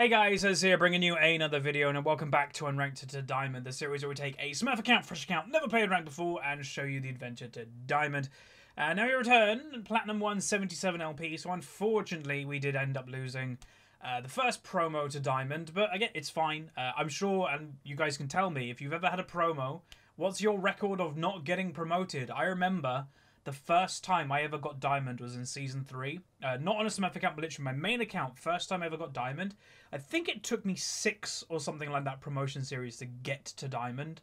Hey guys, Huzz here, bringing you another video, and welcome back to Unranked to Diamond, the series where we take a smurf account, fresh account, never played ranked before, and show you the adventure to Diamond. Now we return, Platinum 177 LP, so unfortunately we did end up losing the first promo to Diamond, but again, it's fine. I'm sure, and you guys can tell me, if you've ever had a promo, what's your record of not getting promoted? I remember the first time I ever got Diamond was in Season 3. Not on a smurf account, but literally my main account. First time I ever got Diamond. I think it took me 6 or something like that promotion series to get to Diamond.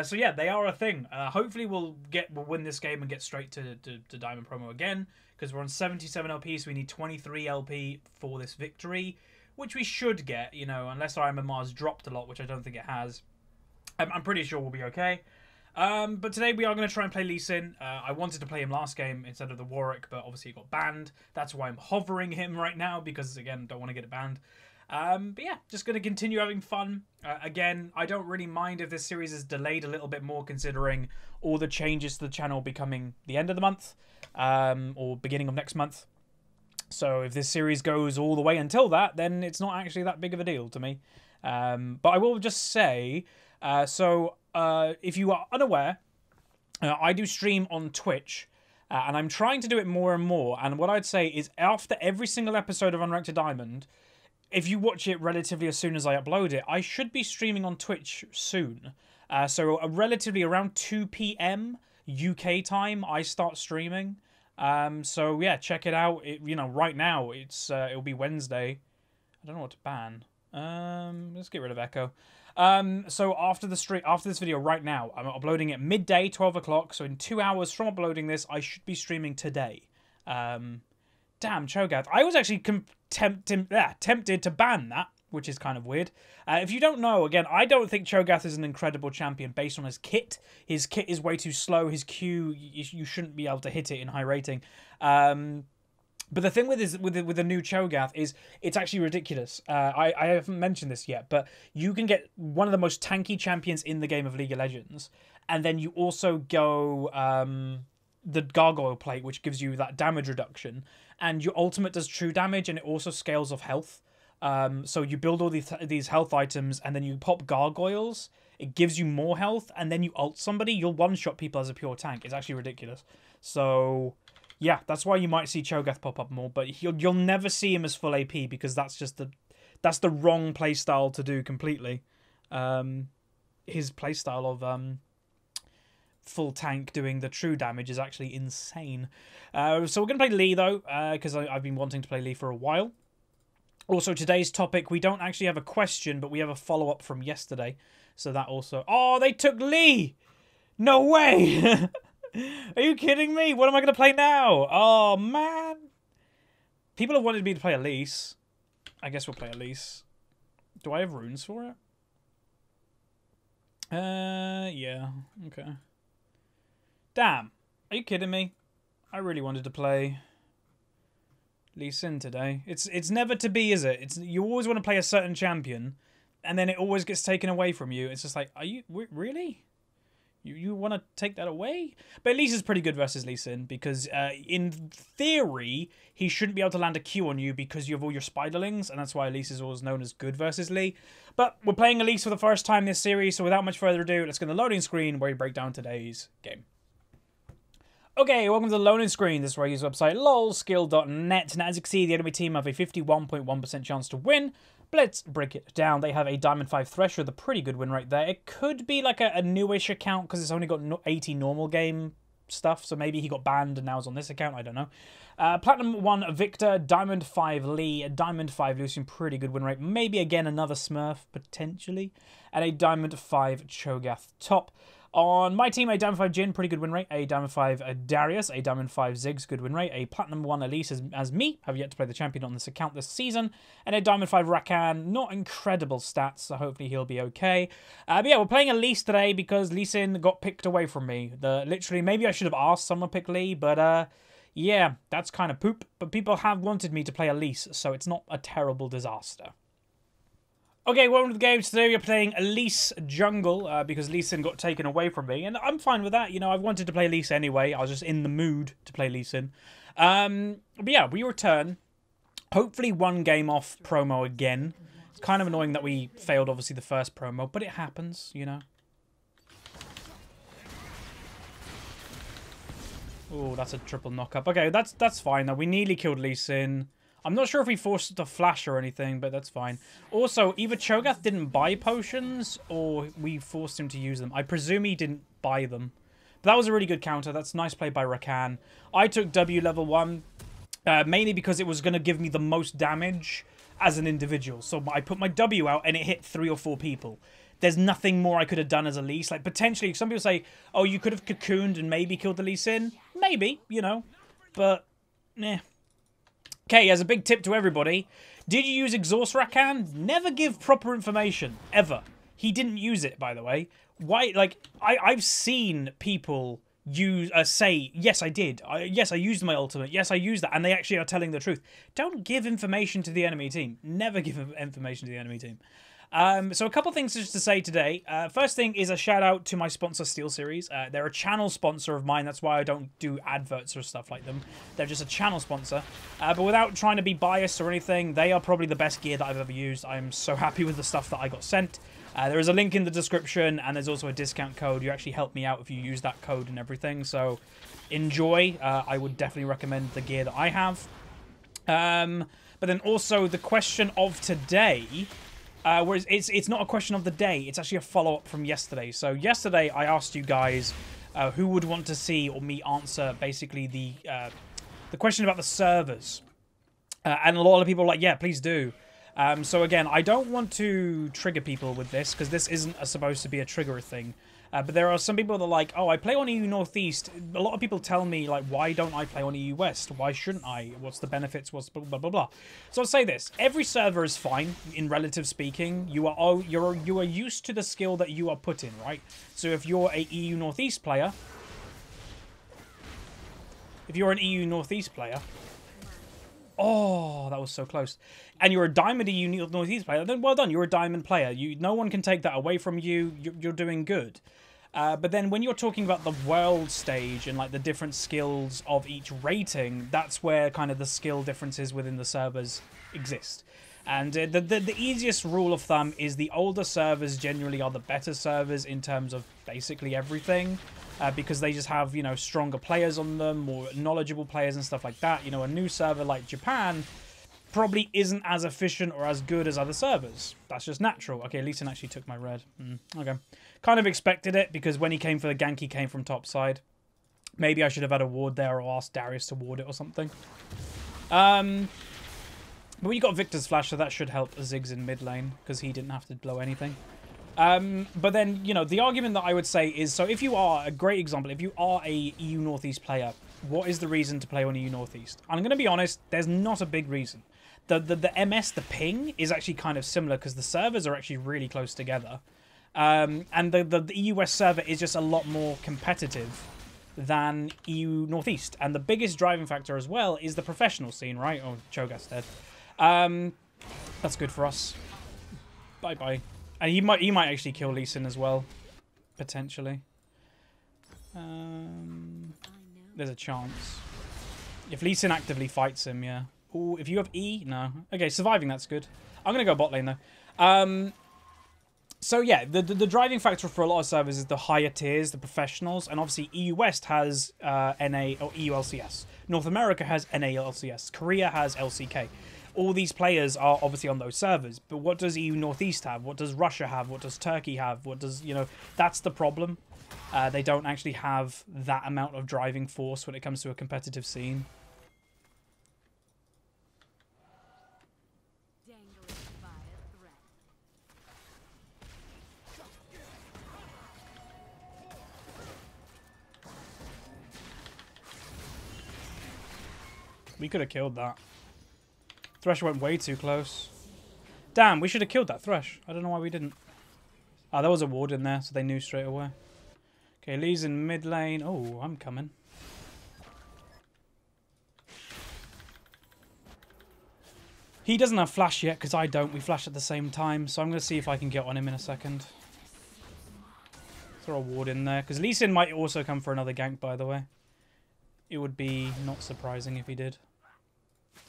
So yeah, they are a thing. Hopefully we'll win this game and get straight to Diamond promo again. Because we're on 77 LP, so we need 23 LP for this victory. Which we should get, you know, unless our MMR's dropped a lot, which I don't think it has. I'm pretty sure we'll be okay. But today we are going to try and play Elise. I wanted to play him last game instead of the Warwick, but obviously he got banned. That's why I'm hovering him right now, because again, don't want to get it banned. But yeah, just going to continue having fun. Again, I don't really mind if this series is delayed a little bit more, considering all the changes to the channel becoming the end of the month, or beginning of next month. So if this series goes all the way until that, then it's not actually that big of a deal to me. But I will just say, if you are unaware, I do stream on Twitch, and I'm trying to do it more and more. And what I'd say is, after every single episode of Unranked to Diamond, if you watch it relatively as soon as I upload it, I should be streaming on Twitch soon. So relatively around 2 PM UK time, I start streaming. So yeah, check it out. You know, right now it'll be Wednesday. I don't know what to ban. Let's get rid of Echo. So after this video right now, I'm uploading it midday, 12 o'clock. So in 2 hours from uploading this, I should be streaming today. Damn, Cho'Gath. I was actually tempted to ban that, which is kind of weird. If you don't know, again, I don't think Cho'Gath is an incredible champion based on his kit. His kit is way too slow. His Q, you shouldn't be able to hit it in high rating. But the thing with the new Cho'Gath is it's actually ridiculous. I haven't mentioned this yet, but you can get one of the most tanky champions in the game of League of Legends, and then you also go the Gargoyle plate, which gives you that damage reduction, and your ultimate does true damage, and it also scales off health. So you build all these health items, and then you pop Gargoyles. It gives you more health, and then you ult somebody. You'll one-shot people as a pure tank. It's actually ridiculous. So yeah, that's why you might see Cho'Gath pop up more, but you'll never see him as full AP, because that's the wrong playstyle to do completely. His playstyle of full tank doing the true damage is actually insane. So we're gonna play Lee though, because I've been wanting to play Lee for a while. Also, today's topic, we don't actually have a question, but we have a follow-up from yesterday. So that also... Oh, they took Lee! No way! Are you kidding me? What am I going to play now? Oh, man. People have wanted me to play Elise. I guess we'll play Elise. Do I have runes for it? Yeah. Okay. Damn. Are you kidding me? I really wanted to play Lee Sin today. It's never to be, is it? You always want to play a certain champion, and then it always gets taken away from you. It's just like, are you... Really? You want to take that away? But Elise is pretty good versus Lee Sin, because in theory, he shouldn't be able to land a Q on you because you have all your spiderlings, and that's why Elise is always known as good versus Lee. But we're playing Elise for the first time this series, so without much further ado, let's go to the loading screen where we break down today's game. Okay, welcome to the loading screen. This is where I use the website lolskill.net. Now, as you can see, the enemy team have a 51.1% chance to win. But let's break it down. They have a Diamond 5 Thresher with a pretty good win rate there. It could be like a newish account because it's only got 80 normal game stuff. So maybe he got banned and now is on this account. I don't know. Platinum 1 Victor, Diamond 5 Lee, Diamond 5 Lucian, pretty good win rate. Maybe again another Smurf, potentially. And a Diamond 5 Cho'Gath top. On my team, a Diamond 5 Jhin, pretty good win rate. A Diamond 5 Darius, a Diamond 5 Ziggs, good win rate. A Platinum 1 Elise as me, have yet to play the champion on this account this season. And a Diamond 5 Rakan, not incredible stats, so hopefully he'll be okay. But yeah, we're playing Elise today because Lee Sin got picked away from me. Literally, maybe I should have asked someone to pick Lee, but yeah, that's kind of poop. But people have wanted me to play Elise, so it's not a terrible disaster. Okay, welcome to the game. Today we're playing Elise Jungle, because Lee Sin got taken away from me, and I'm fine with that. You know, I've wanted to play Elise anyway. I was just in the mood to play Lee Sin. But yeah, we return. Hopefully one game off promo again. It's kind of annoying that we failed, obviously, the first promo, but it happens, you know. Oh, that's a triple knock-up. Okay, that's fine, though. We nearly killed Elise. I'm not sure if we forced the flash or anything, but that's fine. Also, either Cho'Gath didn't buy potions, or we forced him to use them. I presume he didn't buy them. But that was a really good counter. That's nice play by Rakan. I took W level 1, mainly because it was going to give me the most damage as an individual. So I put my W out, and it hit 3 or 4 people. There's nothing more I could have done as Elise. Like, potentially, some people say, oh, you could have cocooned and maybe killed Elise in. Maybe, you know. But, nah. Okay, as a big tip to everybody, did you use Exhaust Rakan? Never give proper information, ever. He didn't use it, by the way. Why? Like, I've seen people say, yes, I did. Yes, I used my ultimate. Yes, I used that. And they actually are telling the truth. Don't give information to the enemy team. Never give information to the enemy team. So a couple things just to say today. First thing is a shout out to my sponsor SteelSeries. They're a channel sponsor of mine. That's why I don't do adverts or stuff like them. They're just a channel sponsor. But without trying to be biased or anything, they are probably the best gear that I've ever used. I'm so happy with the stuff that I got sent. There is a link in the description, and there's also a discount code. You actually help me out if you use that code and everything. So enjoy. I would definitely recommend the gear that I have. But then also the question of today... whereas it's not a question of the day, it's actually a follow-up from yesterday. So yesterday I asked you guys who would want to see or me answer basically the question about the servers. And a lot of people are like, yeah, please do. So again, I don't want to trigger people with this because this isn't supposed to be a trigger thing. But there are some people that are like, oh, I play on EU Northeast. A lot of people tell me, like, why don't I play on EU West? Why shouldn't I? What's the benefits? What's blah, blah, blah, blah. So I'll say this. Every server is fine, in relative speaking. You are used to the skill that you are put in, right? So if you're a EU Northeast player... If you're an EU Northeast player... Oh, that was so close. And you're a Diamond EU Northeast player, then well done. You're a Diamond player. No one can take that away from you. You're doing good. But then when you're talking about the world stage and like the different skills of each rating, that's where kind of the skill differences within the servers exist. And the easiest rule of thumb is the older servers generally are the better servers in terms of basically everything. Because they just have, you know, stronger players on them, more knowledgeable players and stuff like that. You know, a new server like Japan probably isn't as efficient or as good as other servers. That's just natural. Okay, Elise actually took my red. Okay. Kind of expected it because when he came for the gank, he came from top side. Maybe I should have had a ward there or asked Darius to ward it or something. But we got Victor's flash, so that should help Ziggs in mid lane because he didn't have to blow anything. But then, you know, the argument that I would say is, so if you are, a great example, if you are a EU Northeast player, what is the reason to play on EU Northeast? I'm going to be honest, there's not a big reason. The MS, the ping, is actually kind of similar because the servers are actually really close together. And the EU West server is just a lot more competitive than EU Northeast. And the biggest driving factor as well is the professional scene, right? Oh, Cho'Gath's dead. That's good for us. Bye-bye. And he might actually kill Lee Sin as well, potentially. There's a chance. If Lee Sin actively fights him, yeah. Ooh, if you have E, no. Okay, surviving, that's good. I'm going to go bot lane, though. So, yeah, the driving factor for a lot of servers is the higher tiers, the professionals. And obviously, EU West has NA or EU LCS. North America has NA LCS. Korea has LCK. All these players are obviously on those servers. But what does EU Northeast have? What does Russia have? What does Turkey have? What does, you know, that's the problem. They don't actually have that amount of driving force when it comes to a competitive scene. We could have killed that. Thresh went way too close. Damn, we should have killed that Thresh. I don't know why we didn't. Ah, there was a ward in there, so they knew straight away. Okay, Lee's in mid lane. Oh, I'm coming. He doesn't have flash yet, because I don't. We flash at the same time, so I'm going to see if I can get on him in a second. Throw a ward in there, because Lee Sin might also come for another gank, by the way. It would be not surprising if he did.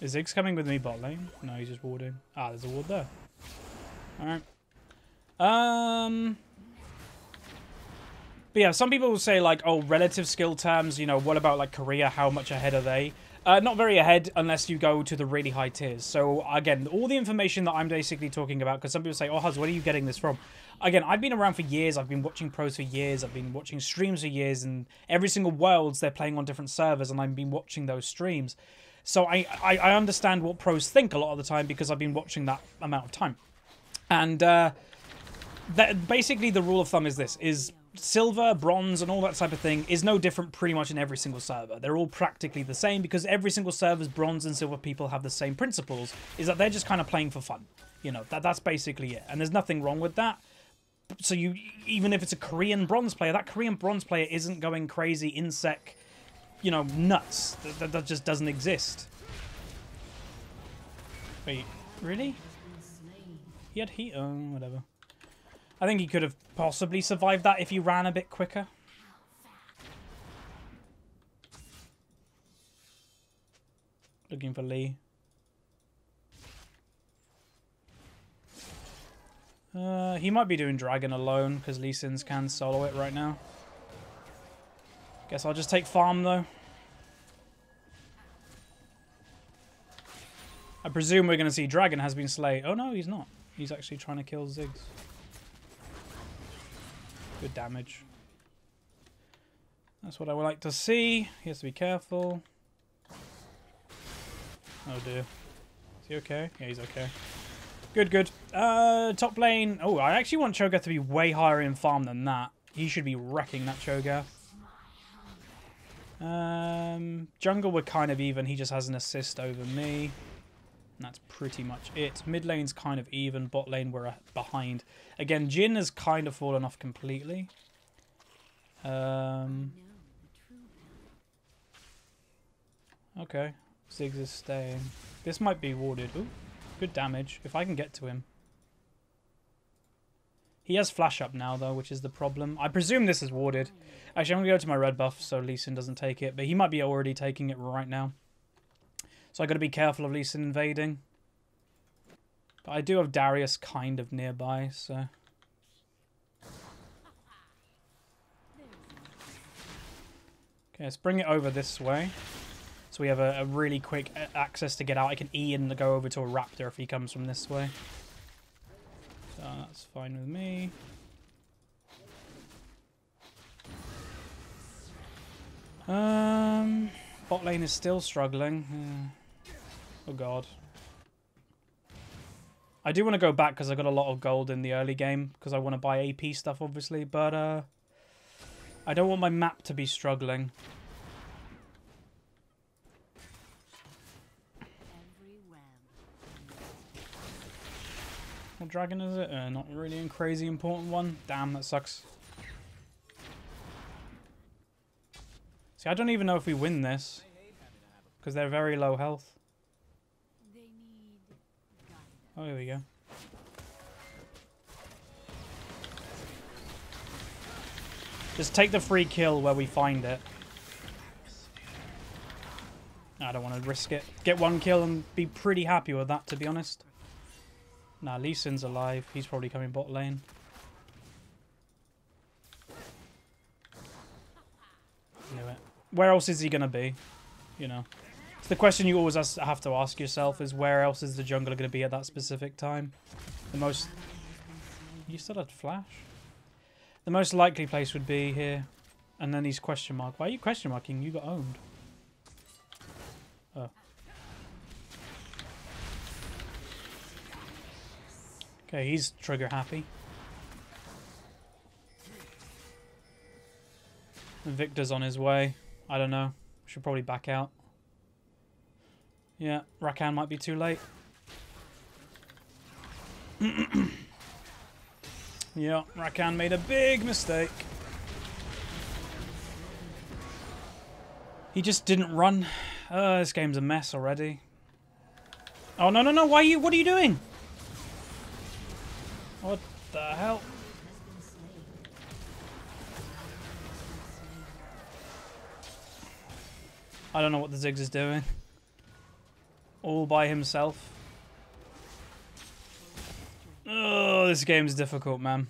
Is Ziggs coming with me bot lane? No, he's just warding. Ah, there's a ward there. Alright. But yeah, some people will say, like, oh, relative skill terms, you know, what about, like, Korea? How much ahead are they? Not very ahead unless you go to the really high tiers. So, again, all the information that I'm basically talking about, because some people say, oh, Huz, where are you getting this from? Again, I've been around for years. I've been watching pros for years. I've been watching streams for years. And every single Worlds, they're playing on different servers, and I've been watching those streams. So I understand what pros think a lot of the time because I've been watching that amount of time. And basically the rule of thumb is this, is silver, bronze, and all that type of thing is no different pretty much in every single server. They're all practically the same because every single server's bronze and silver people have the same principles, is that they're just kind of playing for fun. You know, that's basically it. And there's nothing wrong with that. So even if it's a Korean bronze player, that Korean bronze player isn't going crazy insect, you know, nuts. That just doesn't exist. Wait, really? He had heat? Oh, whatever. I think he could have possibly survived that if he ran a bit quicker. Looking for Lee. He might be doing Dragon alone because Lee Sins can solo it right now. Guess I'll just take farm though. I presume we're going to see Dragon has been slayed. Oh no, he's not. He's actually trying to kill Ziggs. Good damage. That's what I would like to see. He has to be careful. Oh dear. Is he okay? Yeah, he's okay. Good, good. Top lane. Oh, I actually want Cho'Gath to be way higher in farm than that. He should be wrecking that Cho'Gath. Jungle we're kind of even. He just has an assist over me. And that's pretty much it. Mid lane's kind of even. Bot lane we're behind. Again, Jhin has kind of fallen off completely. Okay. Ziggs is staying. This might be warded. Ooh, good damage. If I can get to him. He has flash up now, though, which is the problem. I presume this is warded. Actually, I'm going to go to my red buff so Lee Sin doesn't take it. But he might be already taking it right now. So I got to be careful of Lee Sin invading. But I do have Darius kind of nearby, so... Okay, let's bring it over this way. So we have a really quick access to get out. I can E and go over to a Raptor if he comes from this way. So that's fine with me. Bot lane is still struggling. Oh god. I do want to go back because I got a lot of gold in the early game because I want to buy AP stuff, obviously, but I don't want my map to be struggling. What dragon is it? Not really a crazy important one. Damn, that sucks. See, I don't even know if we win this because they're very low health. Oh, here we go. Just take the free kill where we find it. I don't want to risk it. Get one kill and be pretty happy with that, to be honest. Nah, Lee Sin's alive. He's probably coming bot lane. Knew it. Where else is he going to be? You know. It's the question you always have to ask yourself is where else is the jungler going to be at that specific time? The most... You still had flash? The most likely place would be here. And then he's question mark. Why are you question marking? You got owned. Oh. Okay, he's trigger happy. And Victor's on his way. I don't know. Should probably back out. Yeah, Rakan might be too late. Yeah, Rakan made a big mistake. He just didn't run. This game's a mess already. Oh, no, no, no. Why are you... What are you doing? What the hell? I don't know what the Ziggs is doing. All by himself. Oh, this game's difficult, man.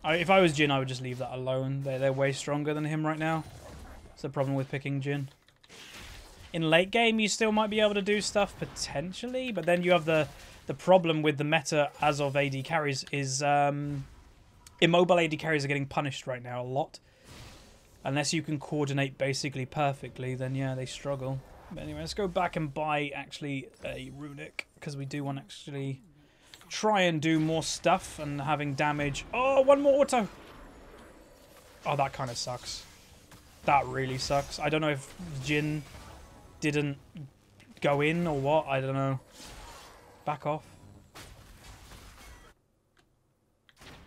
If I was Jhin, I would just leave that alone. They're way stronger than him right now. That's the problem with picking Jhin. In late game, you still might be able to do stuff, potentially. But then you have the problem with the meta as of AD carries is immobile AD carries are getting punished right now a lot. Unless you can coordinate basically perfectly, then yeah, they struggle. But anyway, let's go back and buy actually a runic, because we do want to actually try and do more stuff and having damage. Oh, one more auto. Oh, that kind of sucks. That really sucks. I don't know if Jhin didn't go in or what. I don't know. Back off.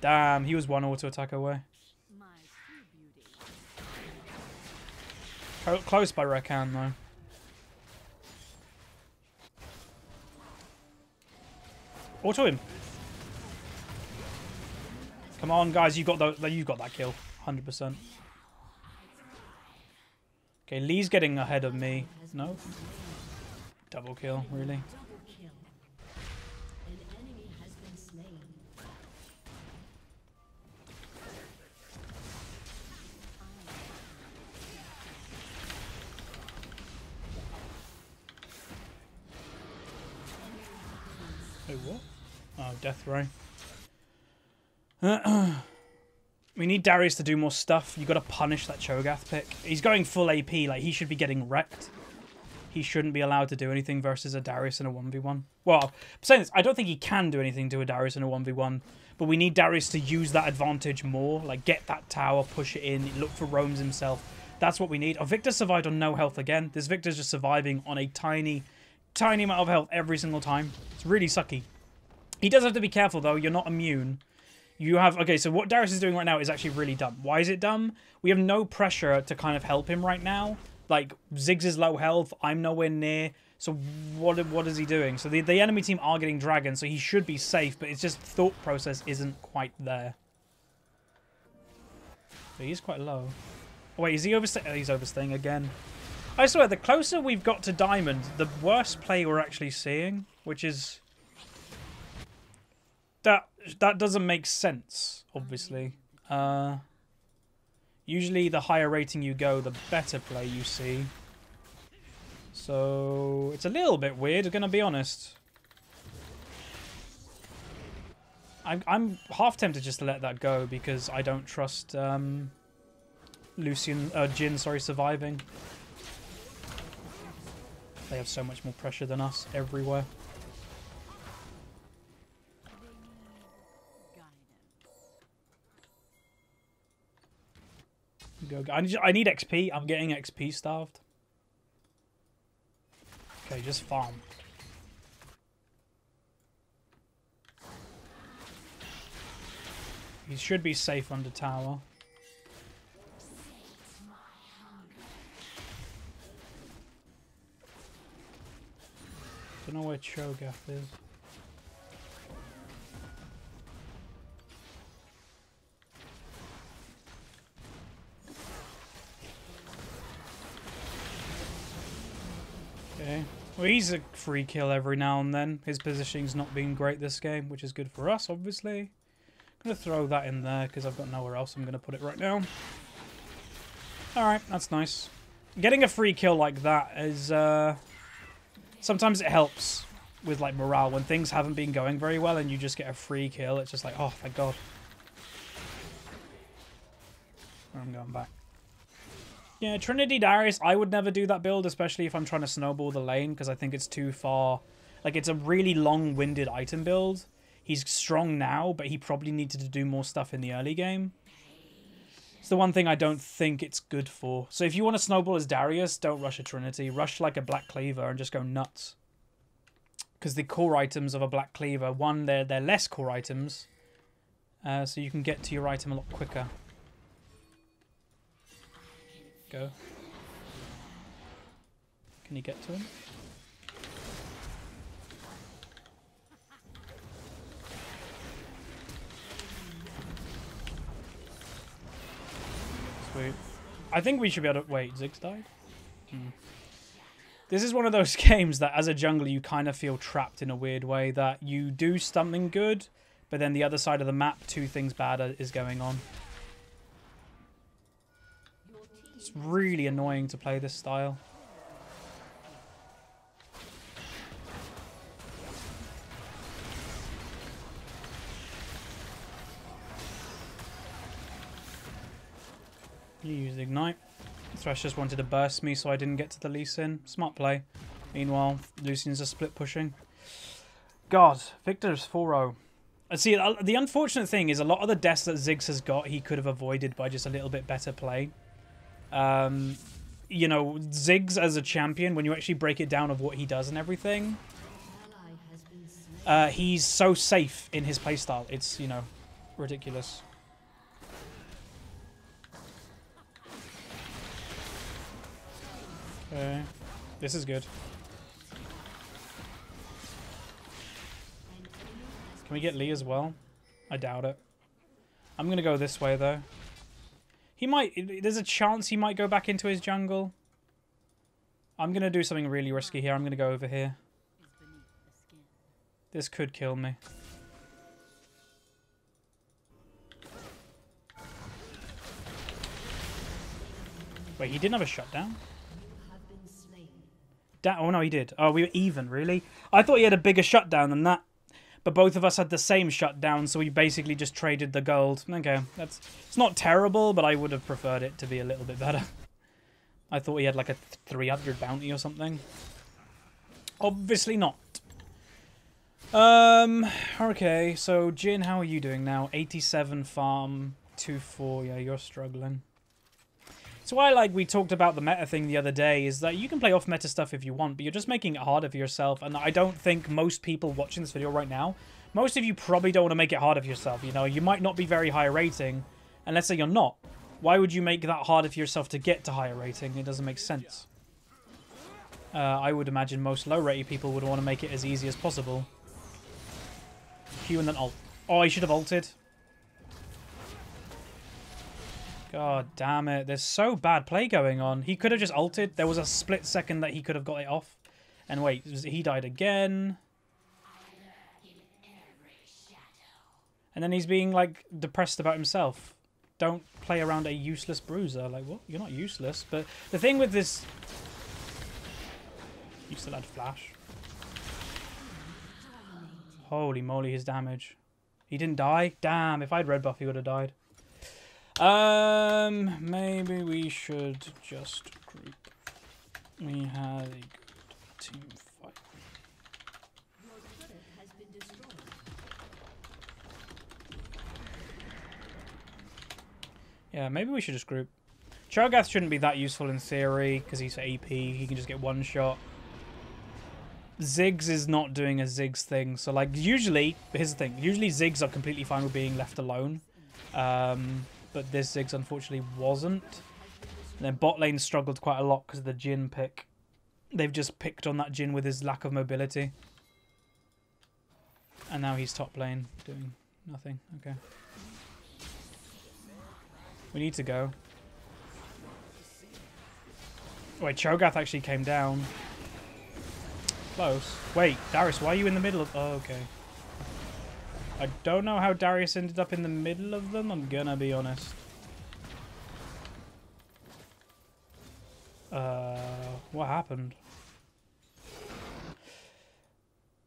Damn, he was one auto attack away. Close by Rakan though. Auto him. Come on, guys, you got that kill, 100%. Okay, Lee's getting ahead of me. No. Double kill, really. Wait, what? Oh, death ray. We need Darius to do more stuff. You got to punish that Cho'Gath pick. He's going full AP. Like, he should be getting wrecked. He shouldn't be allowed to do anything versus a Darius in a 1v1. Well, I'm saying this. I don't think he can do anything to a Darius in a 1v1. But we need Darius to use that advantage more. Like, get that tower, push it in, look for roams himself. That's what we need. Oh, Victor survived on no health again. This Victor's just surviving on a tiny amount of health every single time. It's really sucky. He does have to be careful, though. You're not immune. You have... Okay, so what Darius is doing right now is actually really dumb. Why is it dumb? We have no pressure to kind of help him right now. Like, Ziggs is low health. I'm nowhere near. So what is he doing? So the enemy team are getting dragons, so he should be safe, but it's just thought process isn't quite there. But he's quite low. Oh, wait, is he overstaying? Oh, he's overstaying again. I swear, the closer we've got to Diamond, the worse play we're actually seeing, which is... That doesn't make sense, obviously. Usually the higher rating you go, the better play you see. So it's a little bit weird, I'm going to be honest. I'm half tempted just to let that go because I don't trust Jhin, sorry, surviving. They have so much more pressure than us everywhere. Go. I need XP. I'm getting XP starved. Okay, just farm. He should be safe under tower. Don't know where Cho'Gath is. Okay. Well, he's a free kill every now and then. His positioning's not been great this game, which is good for us, obviously. I'm going to throw that in there because I've got nowhere else I'm going to put it right now. Alright, that's nice. Getting a free kill like that is... sometimes it helps with like morale. When things haven't been going very well and you just get a free kill, it's just like, oh, thank God. I'm going back. Yeah, Trinity Darius, I would never do that build, especially if I'm trying to snowball the lane, because I think it's too far. Like, it's a really long-winded item build. He's strong now, but he probably needed to do more stuff in the early game. It's the one thing I don't think it's good for. So if you want to snowball as Darius, don't rush a Trinity. Rush like a Black Cleaver and just go nuts. Because the core items of a Black Cleaver, one, they're less core items, so you can get to your item a lot quicker. Go. Can you get to him? Sweet. I think we should be able to... Wait, Ziggs died? This is one of those games that as a jungler you kind of feel trapped in a weird way, that you do something good, but then the other side of the map, two things bad is going on. It's really annoying to play this style. You used Ignite. Thresh just wanted to burst me so I didn't get to the Lee Sin. Smart play. Meanwhile, Lucian's just split pushing. God, Victor's 4-0. See, the unfortunate thing is a lot of the deaths that Ziggs has got, he could have avoided by just a little bit better play. You know, Ziggs as a champion, when you actually break it down of what he does and everything, he's so safe in his playstyle. It's, you know, ridiculous. Okay, this is good. Can we get Lee as well? I doubt it. I'm going to go this way, though. He might... There's a chance he might go back into his jungle. I'm going to do something really risky here. I'm going to go over here. This could kill me. Wait, he didn't have a shutdown? Oh, no, he did. Oh, we were even, really? I thought he had a bigger shutdown than that. But both of us had the same shutdown, so we basically just traded the gold. Okay, it's not terrible, but I would have preferred it to be a little bit better. I thought he had like a 300 bounty or something. Obviously not. Okay, so Jin, how are you doing now? 87 farm, 2-4. Yeah, you're struggling. So why, like, we talked about the meta thing the other day, is that you can play off meta stuff if you want, but you're just making it harder for yourself. And I don't think most people watching this video right now, most of you probably don't want to make it harder for yourself. You know, you might not be very high rating, and let's say you're not. Why would you make that harder for yourself to get to higher rating? It doesn't make sense. I would imagine most low rated people would want to make it as easy as possible. Q and then ult. Oh, he should have ulted. God damn it. There's so bad play going on. He could have just ulted. There was a split second that he could have got it off. And wait, he died again. And then he's being, like, depressed about himself. Don't play around a useless bruiser. Like, what? You're not useless. But the thing with this... You still had flash. Holy moly, his damage. He didn't die? Damn, if I had red buff, he would have died. Maybe we should just group. We had a good team fight. Yeah, maybe we should just group. Cho'Gath shouldn't be that useful in theory, because he's AP, he can just get one shot. Ziggs is not doing a Ziggs thing, so like usually, here's the thing, usually Ziggs are completely fine with being left alone. But this Ziggs unfortunately wasn't. And then bot lane struggled quite a lot because of the Jhin pick. They've just picked on that Jhin with his lack of mobility. And now he's top lane doing nothing. Okay. We need to go. Wait, Cho'Gath actually came down. Close. Wait, Darius, why are you in the middle of... Oh, okay. I don't know how Darius ended up in the middle of them, I'm gonna be honest. What happened?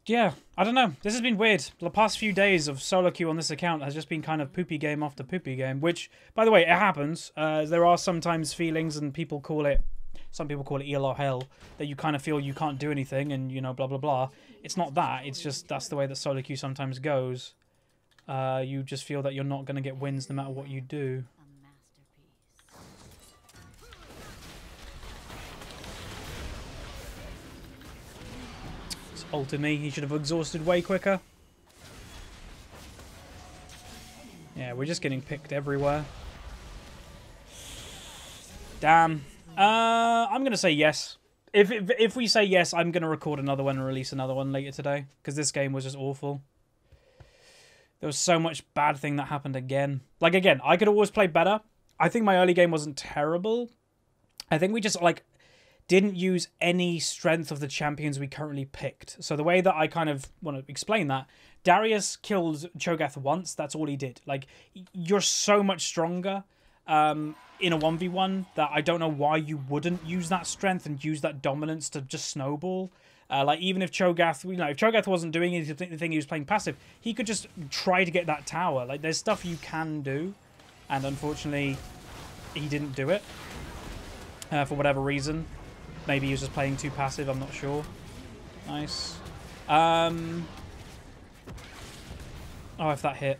Yeah, I don't know. This has been weird. The past few days of solo queue on this account has just been kind of poopy game after poopy game, which, by the way, it happens. There are sometimes feelings, and people call it... Some people call it EL or hell, that you kind of feel you can't do anything and, you know, blah, blah, blah. It's not that. It's just that's the way that solo queue sometimes goes. You just feel that you're not going to get wins no matter what you do. It's ulted me. He should have exhausted way quicker. Yeah, we're just getting picked everywhere. Damn. I'm going to say yes. If we say yes, I'm going to record another one and release another one later today. Because this game was just awful. There was so much bad thing that happened again. Like, again, I could always play better. I think my early game wasn't terrible. I think we just, like... didn't use any strength of the champions we currently picked. So the way that I kind of want to explain that, Darius killed Cho'Gath once. That's all he did. Like, you're so much stronger in a 1v1 that I don't know why you wouldn't use that strength and use that dominance to just snowball. Like, even if Cho'Gath, you know, if Cho'Gath wasn't doing anything, he was playing passive, he could just try to get that tower. Like, there's stuff you can do, and unfortunately, he didn't do it for whatever reason. Maybe he was just playing too passive, I'm not sure. Nice. Oh, if that hit.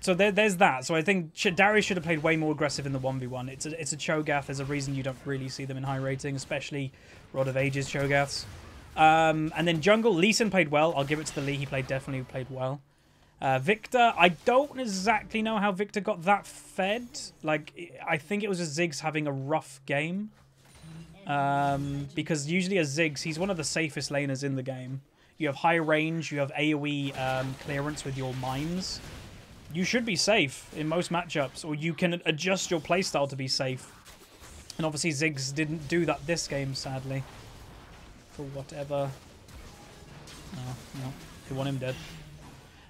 So there's that. So I think Darius should have played way more aggressive in the 1v1. It's a Cho'Gath. There's a reason you don't really see them in high rating, especially Rod of Ages Cho'Gaths. And then jungle, Lee Sin played well. I'll give it to the Lee. He definitely played well. Victor, I don't exactly know how Victor got that fed. Like, I think it was a Ziggs having a rough game. Because usually a Ziggs, he's one of the safest laners in the game. You have high range, you have AoE clearance with your mines. You should be safe in most matchups, or you can adjust your playstyle to be safe. And obviously Ziggs didn't do that this game, sadly. For whatever. No, they want him dead.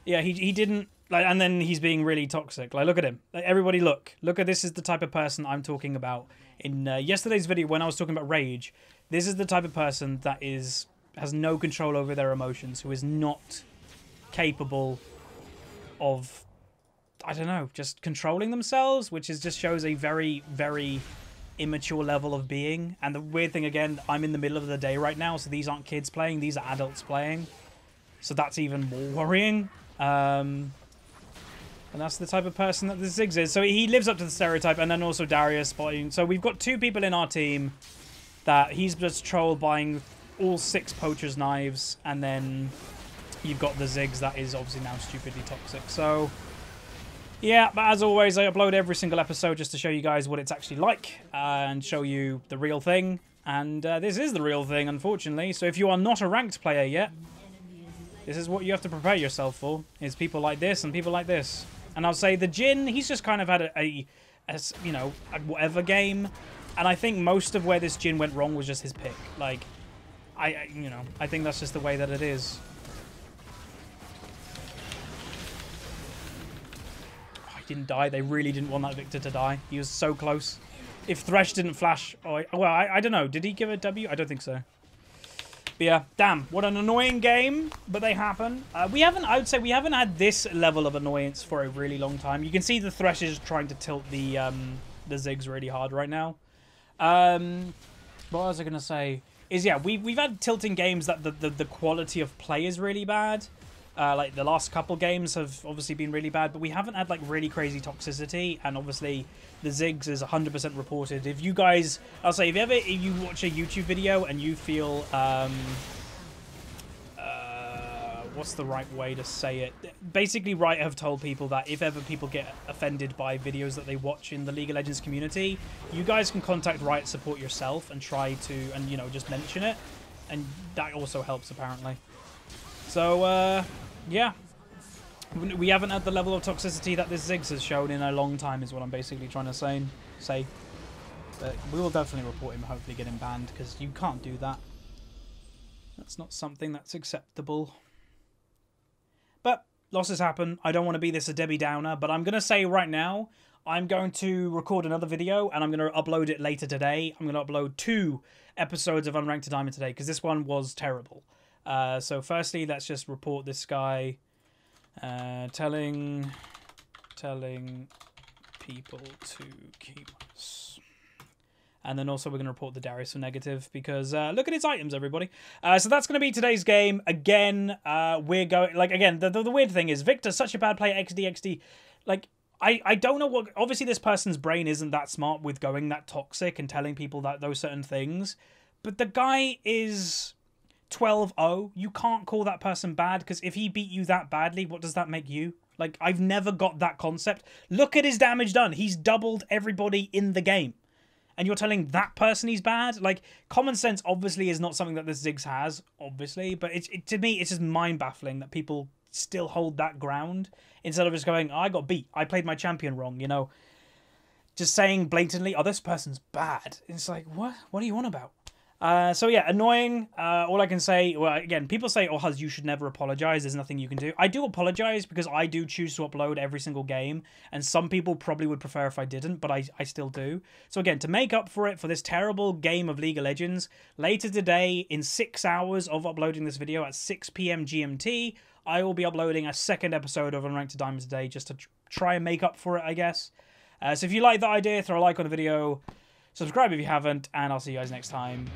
Yeah, he didn't, like, and then he's being really toxic. Like, look at him. Like, everybody look at this is the type of person I'm talking about. In yesterday's video when I was talking about rage, this is the type of person that has no control over their emotions, who is not capable of, I don't know, just controlling themselves, which just shows a very, very immature level of being. And the weird thing, again, I'm in the middle of the day right now, so these aren't kids playing, these are adults playing. So that's even more worrying. And that's the type of person that the Ziggs is. So he lives up to the stereotype, and then also Darius buying. So we've got two people in our team that he's just troll buying all 6 poacher's knives, and then you've got the Ziggs that is obviously now stupidly toxic. So yeah, but as always, I upload every single episode just to show you guys what it's actually like and show you the real thing. And this is the real thing, unfortunately. So if you are not a ranked player yet, this is what you have to prepare yourself for, is people like this and people like this. And I'll say the Jhin, he's just kind of had a you know, a whatever game. And I think most of where this Jhin went wrong was just his pick. Like, you know, I think that's just the way that it is. Oh, he didn't die. They really didn't want that Victor to die. He was so close. If Thresh didn't flash, well, I don't know. Did he give a W? I don't think so. But yeah, damn, what an annoying game, but they happen. I would say we haven't had this level of annoyance for a really long time. You can see the Thresh is trying to tilt the Ziggs really hard right now. What was I going to say? Is, yeah, we've had tilting games that the quality of play is really bad. Like, the last couple games have obviously been really bad, but we haven't had, like, really crazy toxicity, and obviously the Ziggs is 100% reported. If you guys, I'll say, if you watch a YouTube video and you feel, what's the right way to say it? Basically, Riot have told people that if ever people get offended by videos that they watch in the League of Legends community, you guys can contact Riot support yourself and try to, and, you know, just mention it, and that also helps, apparently. So, yeah, we haven't had the level of toxicity that this Ziggs has shown in a long time, is what I'm basically trying to say. But we will definitely report him, hopefully get him banned, because you can't do that. That's not something that's acceptable. But losses happen. I don't want to be this a Debbie Downer, but I'm going to say right now, I'm going to record another video, and I'm going to upload it later today. I'm going to upload 2 episodes of Unranked to Diamond today, because this one was terrible. So firstly, let's just report this guy telling people to keep us. And then also we're going to report the Darius for negative, because look at his items, everybody. So that's going to be today's game. Again, we're going, like, again, the weird thing is Victor's such a bad player, XD. Like, I don't know what, obviously this person's brain isn't that smart with going that toxic and telling people that those certain things. But the guy is 12-0. You can't call that person bad, because if he beat you that badly, what does that make you? Like, I've never got that concept. Look at his damage done. He's doubled everybody in the game. And you're telling that person he's bad? Like, common sense obviously is not something that the Ziggs has, obviously. But to me, it's just mind-baffling that people still hold that ground instead of just going, oh, I got beat. I played my champion wrong, you know. just saying blatantly, oh, this person's bad. It's like, what? What are you on about? So yeah, annoying. All I can say, well, again, people say, oh, Huz, you should never apologize. There's nothing you can do. I do apologize because I do choose to upload every single game. And some people probably would prefer if I didn't, but I still do. So again, to make up for it for this terrible game of League of Legends, later today, in 6 hours of uploading this video at 6 PM GMT, I will be uploading a second episode of Unranked to Diamond today just to try and make up for it, I guess. So if you like that idea, throw a like on the video. Subscribe if you haven't, and I'll see you guys next time.